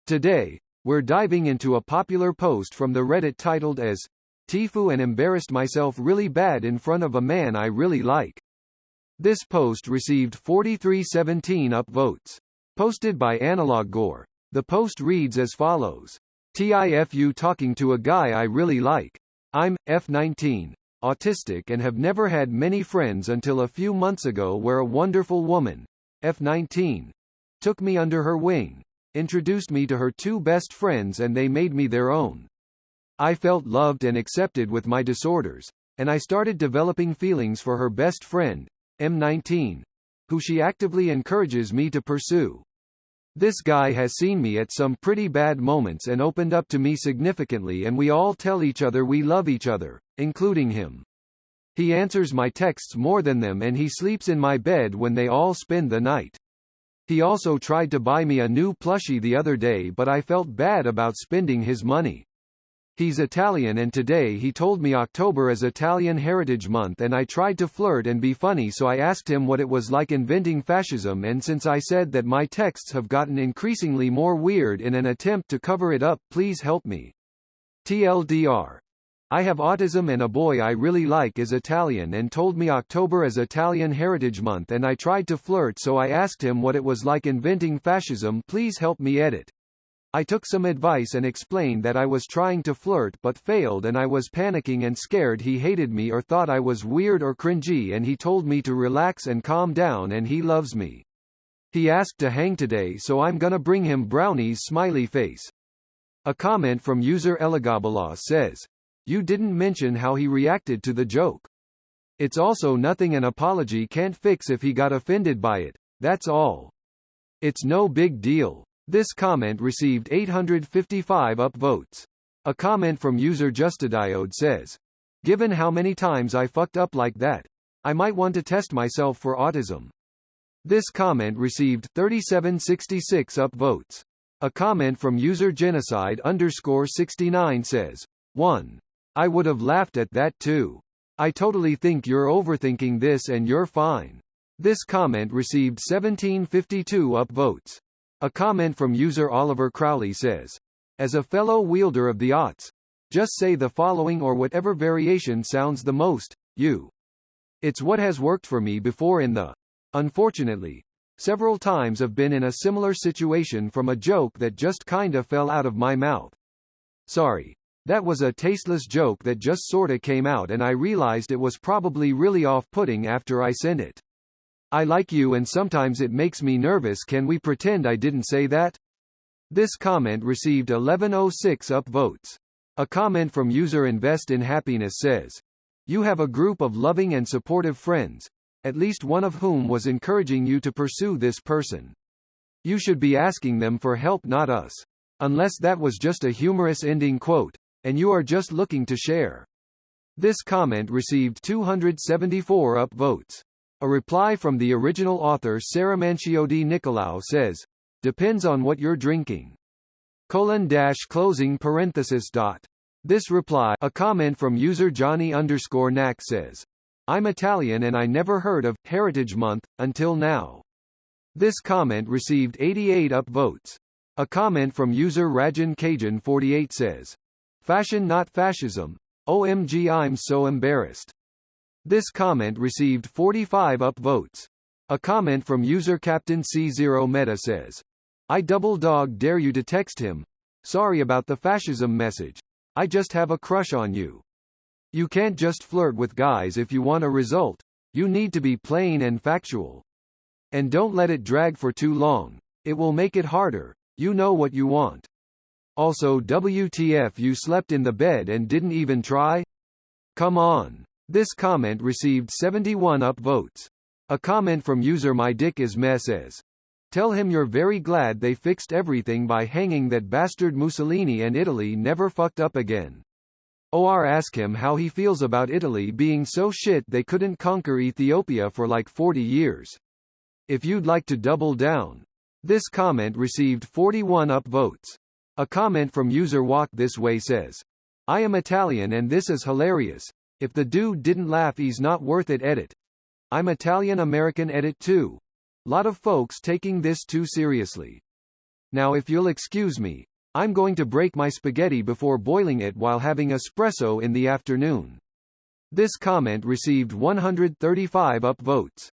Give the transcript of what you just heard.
Today, we're diving into a popular post from the Reddit titled as TIFU and embarrassed myself really bad in front of a man I really like. This post received 4317 upvotes. Posted by analoguegore. The post reads as follows. TIFU talking to a guy I really like. I'm F19, autistic and have never had many friends until a few months ago where a wonderful woman, F19, took me under her wing, introduced me to her two best friends and they made me their own. I felt loved and accepted with my disorders, and I started developing feelings for her best friend, M19, who she actively encourages me to pursue. This guy has seen me at some pretty bad moments and opened up to me significantly, and we all tell each other we love each other, including him. He answers my texts more than them and he sleeps in my bed when they all spend the night. He also tried to buy me a new plushie the other day, but I felt bad about spending his money. He's Italian and today he told me October is Italian Heritage Month and I tried to flirt and be funny, so I asked him what it was like inventing fascism, and since I said that my texts have gotten increasingly more weird in an attempt to cover it up, please help me. TLDR. I have autism and a boy I really like is Italian and told me October is Italian Heritage Month and I tried to flirt, so I asked him what it was like inventing fascism, please help me edit. I took some advice and explained that I was trying to flirt but failed and I was panicking and scared he hated me or thought I was weird or cringy, and he told me to relax and calm down and he loves me. He asked to hang today, so I'm gonna bring him brownies, smiley face. A comment from user Eligabala says, "You didn't mention how he reacted to the joke. It's also nothing an apology can't fix if he got offended by it, that's all. It's no big deal." This comment received 855 upvotes. A comment from user Justadiode says, "Given how many times I fucked up like that, I might want to test myself for autism." This comment received 3766 upvotes. A comment from user Genocide_69 says, 1. I would have laughed at that too. I totally think you're overthinking this and you're fine. This comment received 1752 upvotes. A comment from user Oliver Crowley says, "As a fellow wielder of the aughts, just say the following or whatever variation sounds the most, you. It's what has worked for me before in the. Unfortunately, several times I've been in a similar situation from a joke that just kinda fell out of my mouth. Sorry. That was a tasteless joke that just sorta came out and I realized it was probably really off-putting after I sent it. I like you and sometimes it makes me nervous, can we pretend I didn't say that?" This comment received 1106 upvotes. A comment from user Invest in Happiness says, "You have a group of loving and supportive friends, at least one of whom was encouraging you to pursue this person. You should be asking them for help, not us. Unless that was just a humorous ending quote, and you are just looking to share." This comment received 274 upvotes. A reply from the original author Sarah Manciodi Nicolaou says, "Depends on what you're drinking. This reply, a comment from user Johnny_Knack says, "I'm Italian and I never heard of Heritage Month until now." This comment received 88 upvotes. A comment from user Rajan Kajan 48 says, "Fashion not fascism. OMG, I'm so embarrassed." This comment received 45 upvotes. A comment from user Captain C0 Meta says, "I double dog dare you to text him. Sorry about the fascism message. I just have a crush on you. You can't just flirt with guys if you want a result. You need to be plain and factual. And don't let it drag for too long. It will make it harder. You know what you want. Also, WTF, you slept in the bed and didn't even try? Come on." This comment received 71 upvotes. A comment from user My Dick Is Meh says, "Tell him you're very glad they fixed everything by hanging that bastard Mussolini and Italy never fucked up again. Or ask him how he feels about Italy being so shit they couldn't conquer Ethiopia for like 40 years. If you'd like to double down." This comment received 41 upvotes. A comment from user Walk This Way says, "I am Italian and this is hilarious. If the dude didn't laugh, he's not worth it. Edit. I'm Italian American. Edit too. Lot of folks taking this too seriously." Now if you'll excuse me, I'm going to break my spaghetti before boiling it while having espresso in the afternoon. This comment received 135 upvotes.